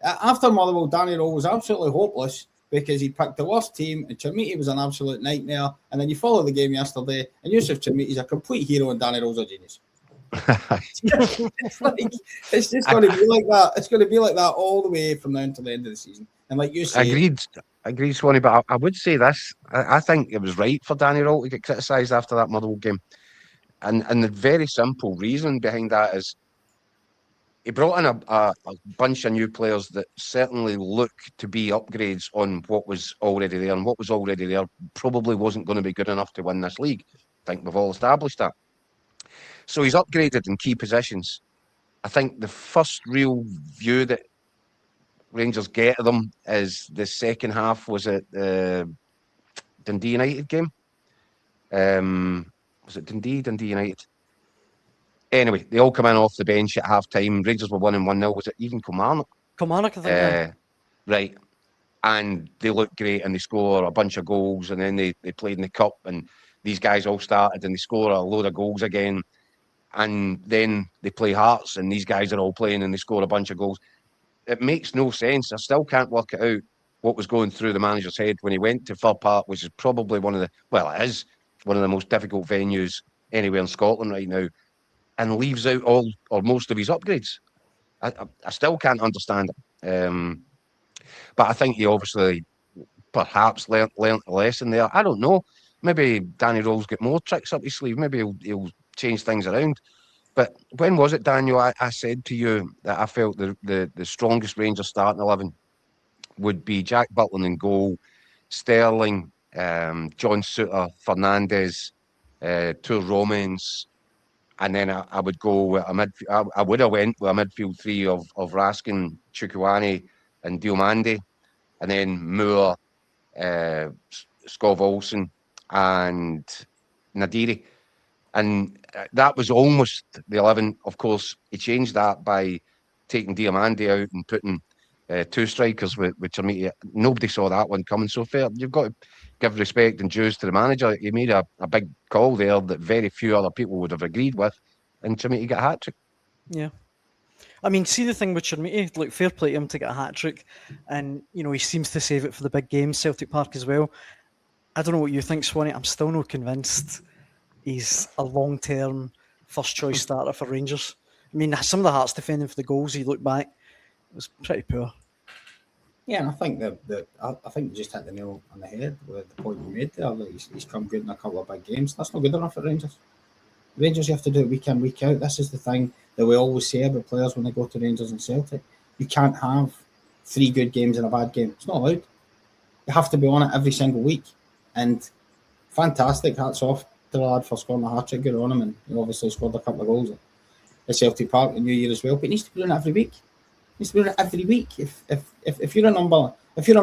After Motherwell, Danny Rowe was absolutely hopeless because he picked the worst team, and Chermiti was an absolute nightmare. And then you follow the game yesterday, and Youssef Chermiti is a complete hero, and Danny Rowe's a genius. It's just going to be like that. It's going to be like that all the way from now until the end of the season. And like you say, agreed, Swanee. But I would say this: I think it was right for Danny Rowe to get criticised after that Motherwell game, and the very simple reason behind that is he brought in a bunch of new players that certainly look to be upgrades on what was already there, and what was already there probably wasn't going to be good enough to win this league. I think we've all established that. So he's upgraded in key positions. I think the first real view that Rangers get of them is the second half was at the Dundee United game. Was it Dundee United? Anyway, they all come in off the bench at half time. Rangers were 1-1-0. Was it even Kilmarnock? Kilmarnock, I think. Right. And they look great and they score a bunch of goals, and then they played in the cup, and these guys all started and they score a load of goals again. And then they play Hearts, and these guys are all playing and they score a bunch of goals. It makes no sense. I still can't work it out what was going through the manager's head when he went to Fir Park, which is probably it is one of the most difficult venues anywhere in Scotland right now, and leaves out all or most of his upgrades. I still can't understand it. But I think he obviously perhaps learnt a lesson there. I don't know. Maybe Danny Rowe's got more tricks up his sleeve. Maybe he'll change things around. But when was it, Daniel, I said to you that I felt the strongest Rangers starting 11 would be Jack Butland in goal, Sterling, John Souttar, Fernandes, two Romans, and then I would go with a midfield. I would have went with a midfield three of Raskin, Chukwueze, and Diomande, and then Moore, Skov Olsen, and Nadiri. And that was almost the 11. Of course, he changed that by taking Diomande out and putting two strikers with Chermiti. Nobody saw that one coming. So fair, you've got to give respect and dues to the manager. He made a big call there that very few other people would have agreed with, and Chermiti got a hat-trick. Yeah. I mean, see the thing with Chermiti, like, fair play to him to get a hat-trick, and, you know, he seems to save it for the big games, Celtic Park as well. I don't know what you think, Swanee. I'm still not convinced he's a long-term first-choice starter for Rangers. I mean, some of the Hearts defending for the goals, you look back, it was pretty poor. Yeah, and I think I think you just hit the nail on the head with the point you made there. That he's come good in a couple of big games. That's not good enough for Rangers. Rangers, you have to do it week in, week out. This is the thing that we always say about players when they go to Rangers and Celtic. You can't have 3 good games and a bad game. It's not allowed. You have to be on it every single week. And fantastic, hats off to the lad for scoring a hat-trick. Good on him, and he obviously scored a couple of goals at Celtic Park in New Year as well. But he needs to be doing it every week. He needs to be doing it every week. If you're a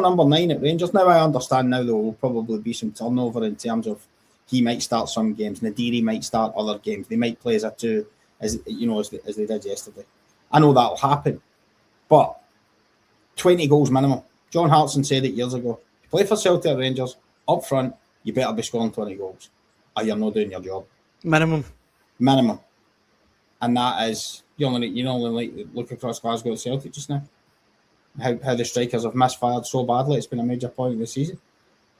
number 9 at Rangers, now I understand now there will probably be some turnover in terms of he might start some games, Nadiri might start other games. They might play as a 2, as they did yesterday. I know that'll happen, but 20 goals minimum. John Hartson said it years ago. You play for Celtic Rangers up front, you better be scoring 20 goals, or you're not doing your job. Minimum, and that is you only look across Glasgow at Celtic just now. How the strikers have misfired so badly. It's been a major point of the season.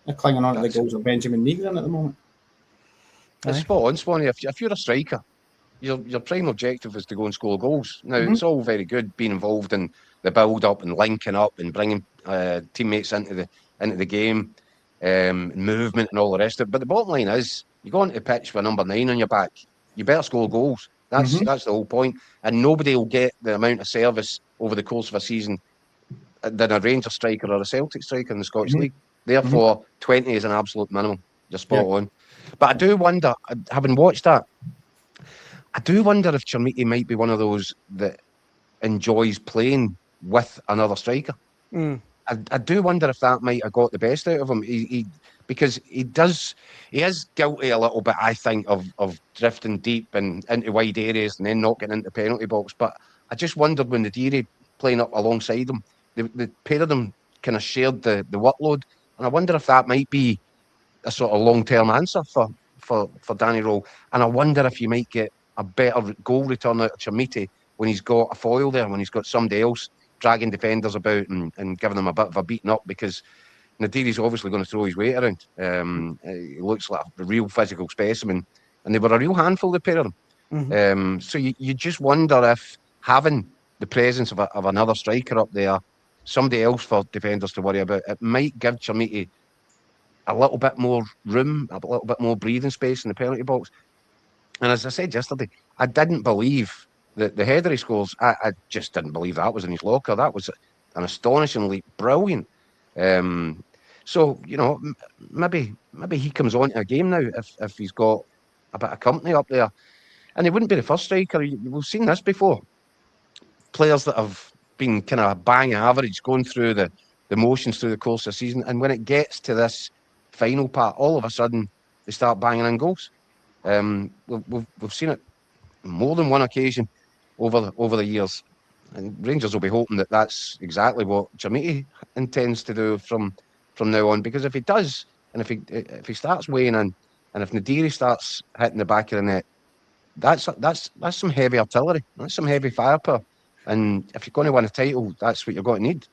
They're clinging on to the goals of Benjamin Negron at the moment. It's spot on, Swanee. If you're a striker, your prime objective is to go and score goals. Now, it's all very good being involved in the build-up and linking up and bringing teammates into the game, movement and all the rest of it. But the bottom line is, you go onto the pitch with number 9 on your back, you better score goals. That's the whole point. And nobody will get the amount of service over the course of a season than a Rangers striker or a Celtic striker in the Scottish League. Therefore, 20 is an absolute minimum. You're spot on. But I do wonder, having watched that, I do wonder if Chermiti might be one of those that enjoys playing with another striker. I do wonder if that might have got the best out of him. Because he is guilty a little bit, I think, of drifting deep and into wide areas and then not getting into the penalty box. But I just wondered when the Deary playing up alongside him, the pair of them kind of shared the workload. And I wonder if that might be a sort of long-term answer for Danny Rowe. And I wonder if you might get a better goal return out of Chermiti when he's got a foil there, when he's got somebody else dragging defenders about and giving them a bit of a beating up, because Nadiri's obviously going to throw his weight around. He looks like a real physical specimen, and they were a real handful, the pair of them. Mhm. So you just wonder if having the presence of another striker up there, somebody else for defenders to worry about, it might give Chermiti a little bit more room, a little bit more breathing space in the penalty box. And as I said yesterday, I didn't believe the header he scores. I just didn't believe that was in his locker. That was an astonishingly brilliant. So maybe he comes on to a game now if he's got a bit of company up there, and he wouldn't be the first striker. We've seen this before. Players that have been kind of bang average, going through the motions through the course of the season, and when it gets to this final part, all of a sudden they start banging in goals. We've seen it more than one occasion over the years, and Rangers will be hoping that that's exactly what Chermiti intends to do from now on. Because if he does, and if he starts weighing in, and if Nadiri starts hitting the back of the net, that's some heavy artillery. That's some heavy firepower. And if you're going to win a title, that's what you're going to need.